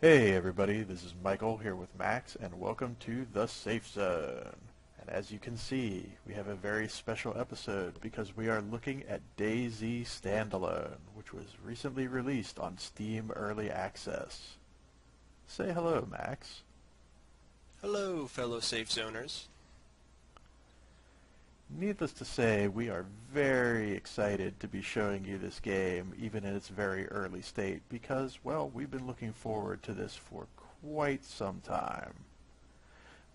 Hey everybody, this is Michael here with Max, and welcome to the Safe Zone. And as you can see, we have a very special episode because we are looking at DayZ Standalone, which was recently released on Steam Early Access. Say hello, Max. Hello, fellow Safe Zoners. Needless to say, we are very excited to be showing you this game, even in its very early state, because, well, we've been looking forward to this for quite some time.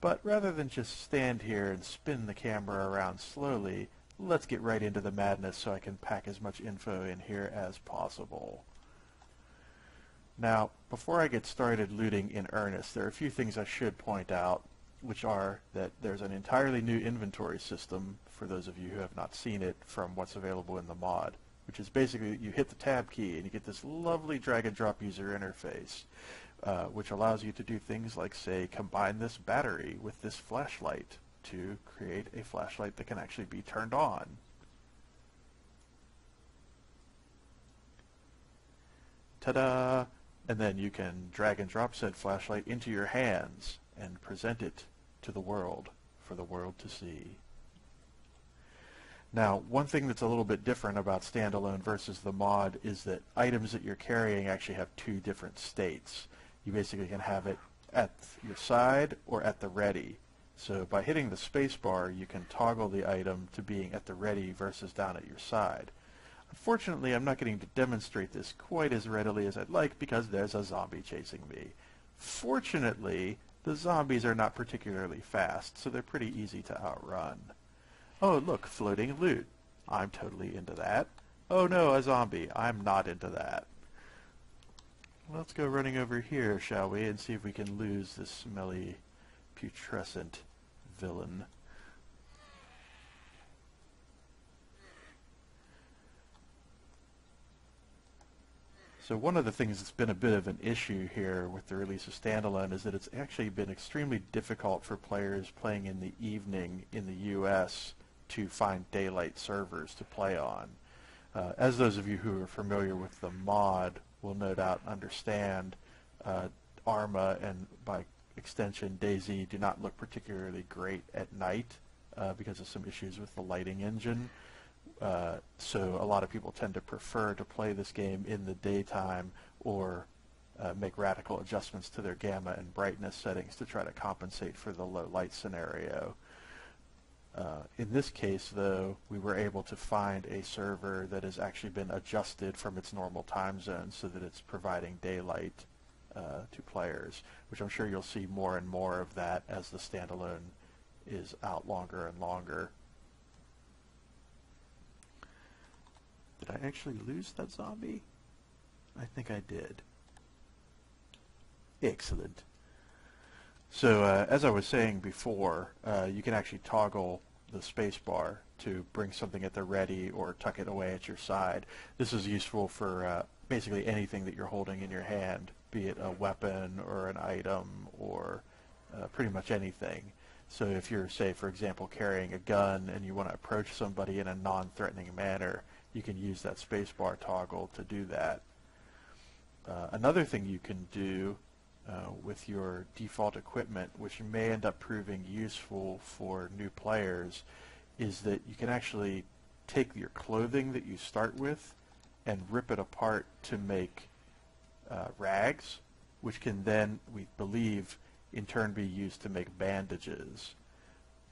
But rather than just stand here and spin the camera around slowly, let's get right into the madness so I can pack as much info in here as possible. Now, before I get started looting in earnest, there are a few things I should point out, which are that there's an entirely new inventory system, for those of you who have not seen it, from what's available in the mod, which is basically you hit the tab key and you get this lovely drag and drop user interface, which allows you to do things like, say, combine this battery with this flashlight to create a flashlight that can actually be turned on. Ta-da! And then you can drag and drop said flashlight into your hands and present it to the world for the world to see. Now, one thing that's a little bit different about Standalone versus the mod is that items that you're carrying actually have two different states. You basically can have it at your side or at the ready. So by hitting the space bar, you can toggle the item to being at the ready versus down at your side. Unfortunately, I'm not getting to demonstrate this quite as readily as I'd like because there's a zombie chasing me. Fortunately, the zombies are not particularly fast, so they're pretty easy to outrun. Oh, look, floating loot. I'm totally into that. Oh no, a zombie. I'm not into that. Let's go running over here, shall we, and see if we can lose this smelly, putrescent villain. So one of the things that's been a bit of an issue here with the release of Standalone is that it's actually been extremely difficult for players playing in the evening in the US to find daylight servers to play on. As those of you who are familiar with the mod will no doubt understand, Arma and by extension DayZ do not look particularly great at night because of some issues with the lighting engine. So a lot of people tend to prefer to play this game in the daytime or make radical adjustments to their gamma and brightness settings to try to compensate for the low light scenario. In this case, though, we were able to find a server that has actually been adjusted from its normal time zone so that it's providing daylight to players, which I'm sure you'll see more and more of that as the Standalone is out longer and longer. Did I actually lose that zombie? I think I did. Excellent. So as I was saying before, you can actually toggle the space bar to bring something at the ready or tuck it away at your side. This is useful for basically anything that you're holding in your hand, be it a weapon or an item or pretty much anything. So if you're, say, for example, carrying a gun and you want to approach somebody in a non-threatening manner, you can use that spacebar toggle to do that. Another thing you can do with your default equipment, which may end up proving useful for new players, is that you can actually take your clothing that you start with and rip it apart to make rags, which can then, we believe, in turn be used to make bandages.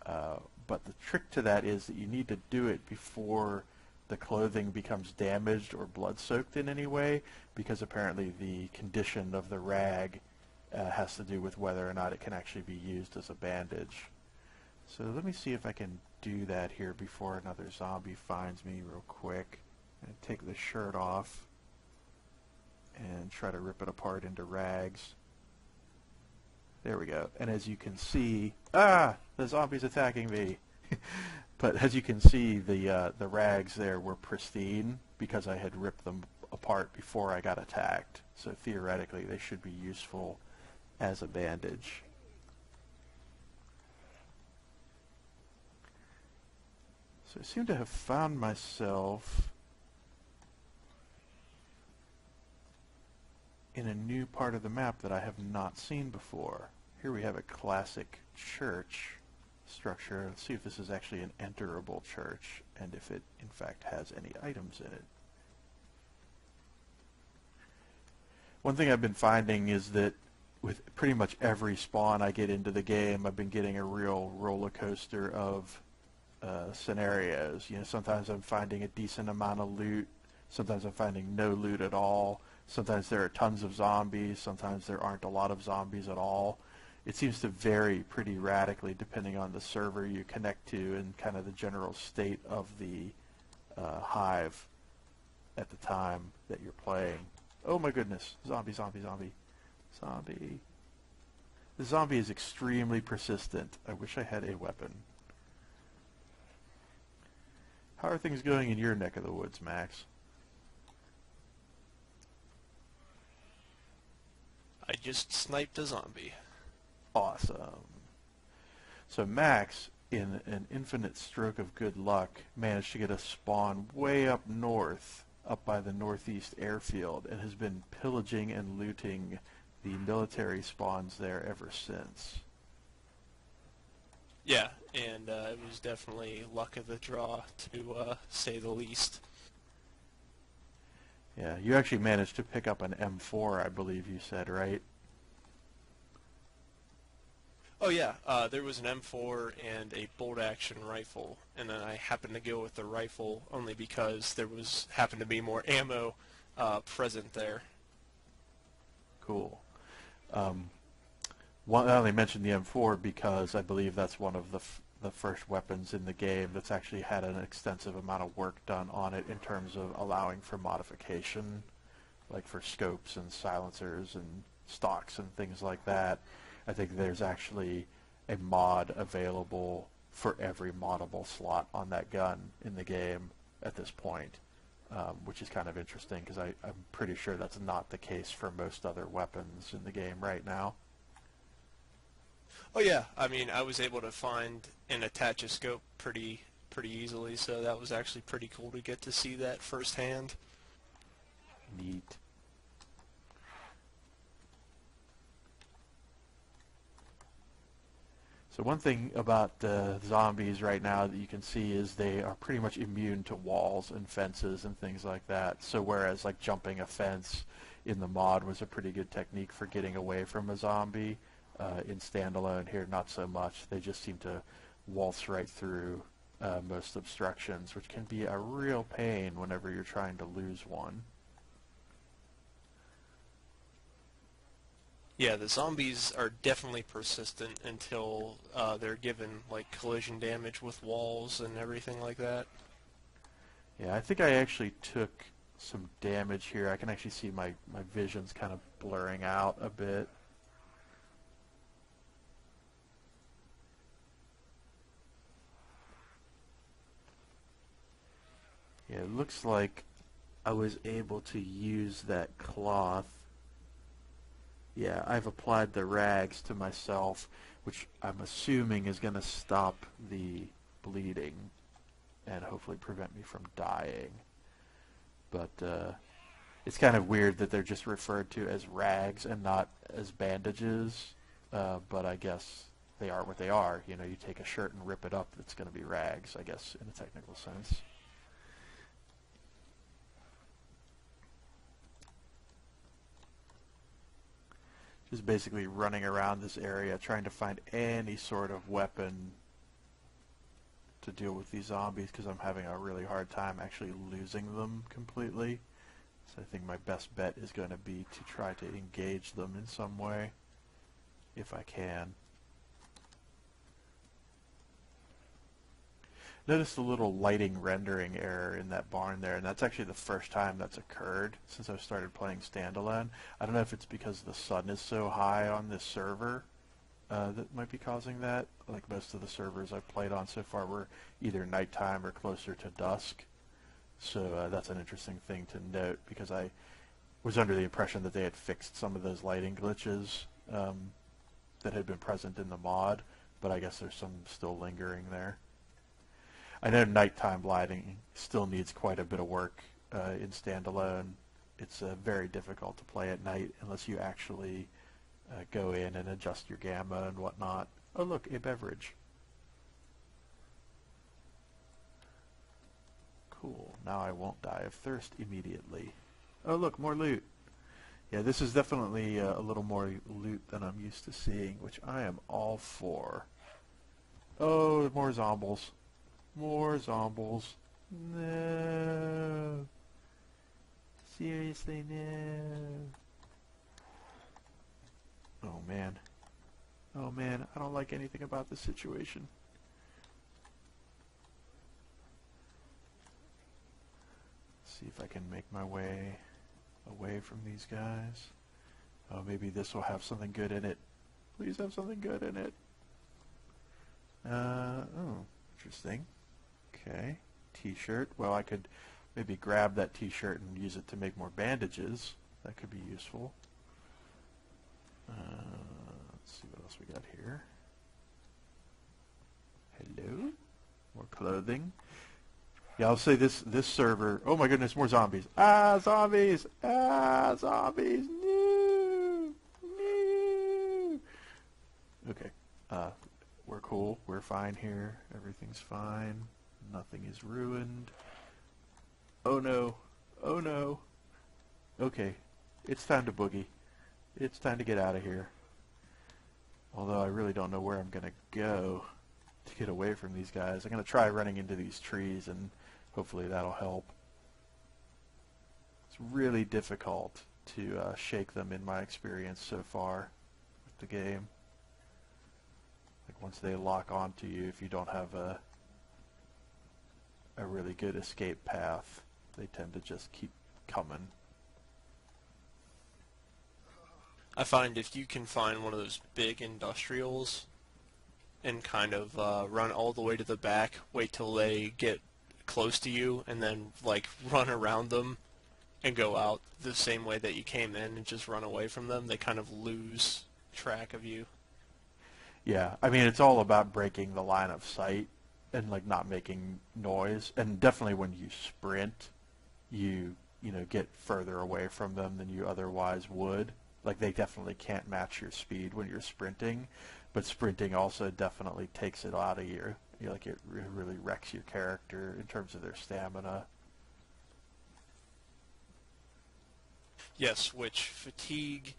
But the trick to that is that you need to do it before the clothing becomes damaged or blood-soaked in any way, because apparently the condition of the rag has to do with whether or not it can actually be used as a bandage. So let me see if I can do that here before another zombie finds me real quick. And take the shirt off and try to rip it apart into rags. There we go. And as you can see, the zombie's attacking me. But as you can see, the rags there were pristine because I had ripped them apart before I got attacked. So theoretically, they should be useful as a bandage. So I seem to have found myself in a new part of the map that I have not seen before. Here we have a classic church structure. Let's see if this is actually an enterable church and if it in fact has any items in it. One thing I've been finding is that with pretty much every spawn I get into the game, I've been getting a real roller coaster of scenarios. You know, sometimes I'm finding a decent amount of loot, sometimes I'm finding no loot at all, sometimes there are tons of zombies, sometimes there aren't a lot of zombies at all. It seems to vary pretty radically depending on the server you connect to and kind of the general state of the hive at the time that you're playing. Oh my goodness, zombie, zombie, zombie, zombie. The zombie is extremely persistent. I wish I had a weapon. How are things going in your neck of the woods, Max? I just sniped a zombie. Awesome. So Max, in an infinite stroke of good luck, managed to get a spawn way up north, up by the northeast airfield, and has been pillaging and looting the military spawns there ever since. Yeah, and it was definitely luck of the draw, to say the least. Yeah, you actually managed to pick up an M4, I believe you said, right? Oh yeah, there was an M4 and a bolt-action rifle, and then I happened to go with the rifle only because there happened to be more ammo present there. Cool. I only mentioned the M4 because I believe that's one of the first weapons in the game that's actually had an extensive amount of work done on it in terms of allowing for modification, like for scopes and silencers and stocks and things like that. I think there's actually a mod available for every moddable slot on that gun in the game at this point, which is kind of interesting because I'm pretty sure that's not the case for most other weapons in the game right now. Oh yeah, I mean, I was able to find and attach a scope pretty easily, so that was actually pretty cool to get to see that firsthand. Neat. So one thing about zombies right now that you can see is they are pretty much immune to walls and fences and things like that. So whereas like jumping a fence in the mod was a pretty good technique for getting away from a zombie, in Standalone here not so much. They just seem to waltz right through most obstructions, which can be a real pain whenever you're trying to lose one. Yeah, the zombies are definitely persistent until they're given like collision damage with walls and everything like that. Yeah, I think I actually took some damage here. I can actually see my vision's kind of blurring out a bit. Yeah, it looks like I was able to use that cloth. Yeah, I've applied the rags to myself, which I'm assuming is going to stop the bleeding and hopefully prevent me from dying. But it's kind of weird that they're just referred to as rags and not as bandages, but I guess they are what they are. You know, you take a shirt and rip it up, it's going to be rags, I guess, in a technical sense. Just basically running around this area trying to find any sort of weapon to deal with these zombies because I'm having a really hard time actually losing them completely. So I think my best bet is going to be to try to engage them in some way if I can. Notice the little lighting rendering error in that barn there, and that's actually the first time that's occurred since I've started playing Standalone. I don't know if it's because the sun is so high on this server that might be causing that. Like most of the servers I've played on so far were either nighttime or closer to dusk. So that's an interesting thing to note because I was under the impression that they had fixed some of those lighting glitches that had been present in the mod, but I guess there's some still lingering there. I know nighttime lighting still needs quite a bit of work in Standalone, it's very difficult to play at night unless you actually go in and adjust your gamma and whatnot. Oh look, a beverage. Cool. Now I won't die of thirst immediately. Oh look, more loot. Yeah, this is definitely a little more loot than I'm used to seeing, which I am all for. Oh, more zombies. More zombies. No. Seriously, no. Oh man. Oh man, I don't like anything about this situation. Let's see if I can make my way away from these guys. Oh, maybe this will have something good in it. Please have something good in it. Oh, interesting. Okay, t-shirt. Well, I could maybe grab that t-shirt and use it to make more bandages. That could be useful. Let's see what else we got here. Hello? More clothing. Yeah, I'll say this server... Oh my goodness, more zombies. Ah, zombies! Ah, zombies! No! No! Okay. We're cool. We're fine here. Everything's fine. Nothing is ruined. Oh no. Oh no. Okay. It's time to boogie. It's time to get out of here. Although I really don't know where I'm going to go to get away from these guys. I'm going to try running into these trees and hopefully that'll help. It's really difficult to shake them in my experience so far with the game. Like once they lock onto you, if you don't have a really good escape path, they tend to just keep coming. I find if you can find one of those big industrials and kind of run all the way to the back, wait till they get close to you, and then like run around them and go out the same way that you came in and just run away from them, they kind of lose track of you. Yeah, I mean, it's all about breaking the line of sight and like not making noise. And definitely when you sprint, you know, get further away from them than you otherwise would. Like they definitely can't match your speed when you're sprinting, but sprinting also definitely takes it out of you. Like it really wrecks your character in terms of their stamina. Yes, which fatigue,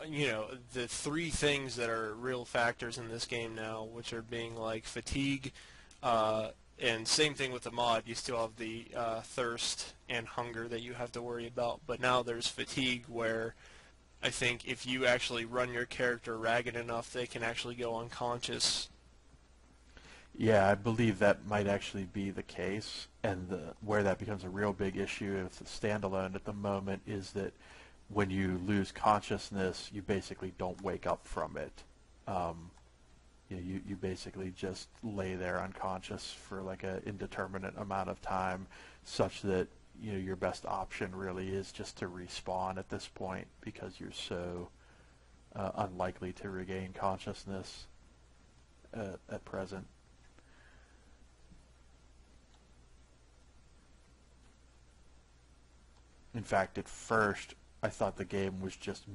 you know, the three things that are real factors in this game now, which are being like fatigue, and same thing with the mod, you still have the thirst and hunger that you have to worry about, but now there's fatigue where I think if you actually run your character ragged enough, they can actually go unconscious. Yeah, I believe that might actually be the case, and where that becomes a real big issue with the standalone at the moment is that when you lose consciousness, you basically don't wake up from it. You basically just lay there unconscious for like an indeterminate amount of time, such that your best option really is just to respawn at this point because you're so unlikely to regain consciousness at present. In fact, at first, I thought the game was just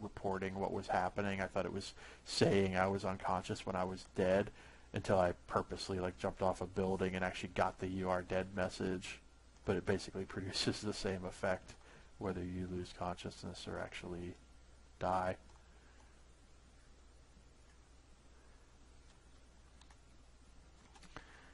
reporting what was happening. I thought it was saying I was unconscious when I was dead until I purposely like jumped off a building and actually got the "you are dead" message. But it basically produces the same effect whether you lose consciousness or actually die.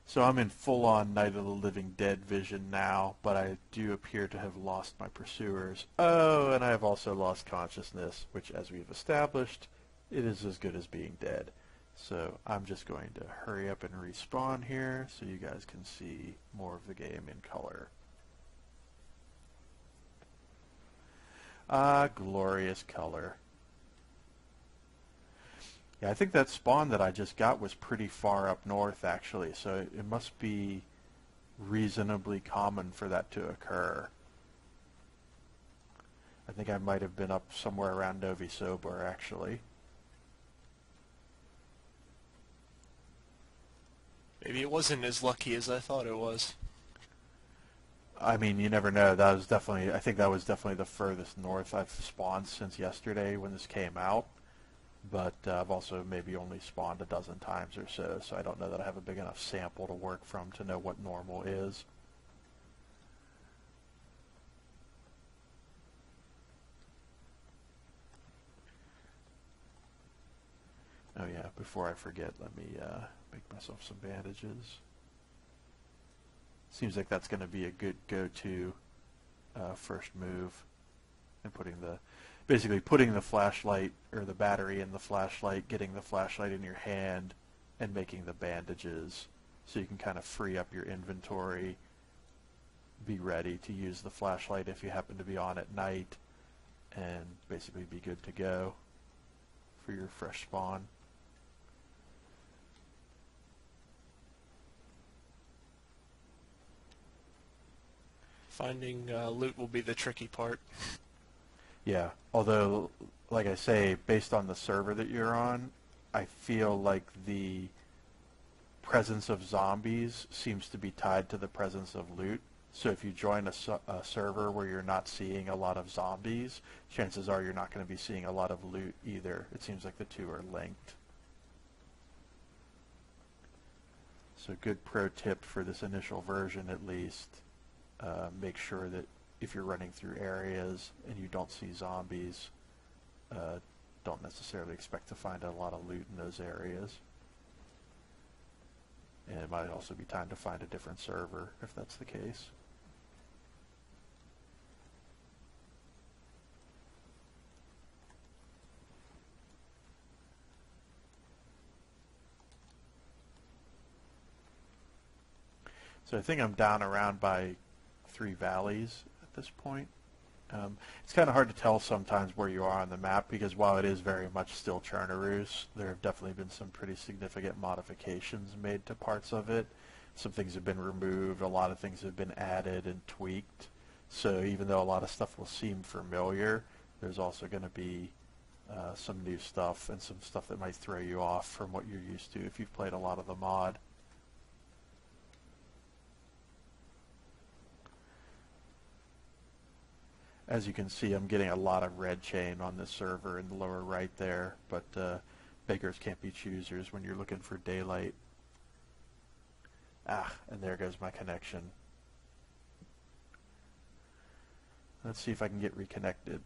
So I'm in full-on Night of the Living Dead vision now, but I do appear to have lost my pursuers. Oh, and I have also lost consciousness, which, as we've established, it is as good as being dead. So I'm just going to hurry up and respawn here so you guys can see more of the game in color. Ah, glorious color. Yeah, I think that spawn that I just got was pretty far up north, actually, so it must be reasonably common for that to occur. I think I might have been up somewhere around Novi Sobor, actually. Maybe it wasn't as lucky as I thought it was. I mean, you never know. That was definitely, I think that was definitely the furthest north I've spawned since yesterday when this came out. But I've also maybe only spawned a dozen times or so, so I don't know that I have a big enough sample to work from to know what normal is. Oh yeah, before I forget, let me make myself some bandages. Seems like that's going to be a good go-to first move, and basically putting the flashlight or the battery in the flashlight, getting the flashlight in your hand, and making the bandages so you can kind of free up your inventory, be ready to use the flashlight if you happen to be on at night, and basically be good to go for your fresh spawn. Finding loot will be the tricky part. Yeah, although, like I say, based on the server that you're on, I feel like the presence of zombies seems to be tied to the presence of loot. So if you join a server where you're not seeing a lot of zombies, chances are you're not going to be seeing a lot of loot either. It seems like the two are linked. So good pro tip for this initial version at least. Make sure that if you're running through areas and you don't see zombies, don't necessarily expect to find a lot of loot in those areas. And it might also be time to find a different server if that's the case. So I think I'm down around by 3 valleys at this point. It's kind of hard to tell sometimes where you are on the map because while it is very much still Chernaroos, there have definitely been some pretty significant modifications made to parts of it. Some things have been removed, a lot of things have been added and tweaked. So even though a lot of stuff will seem familiar, there's also going to be some new stuff and some stuff that might throw you off from what you're used to if you've played a lot of the mod. As you can see, I'm getting a lot of red chain on this server in the lower right there, but beggars can't be choosers when you're looking for daylight. Ah, and there goes my connection. Let's see if I can get reconnected.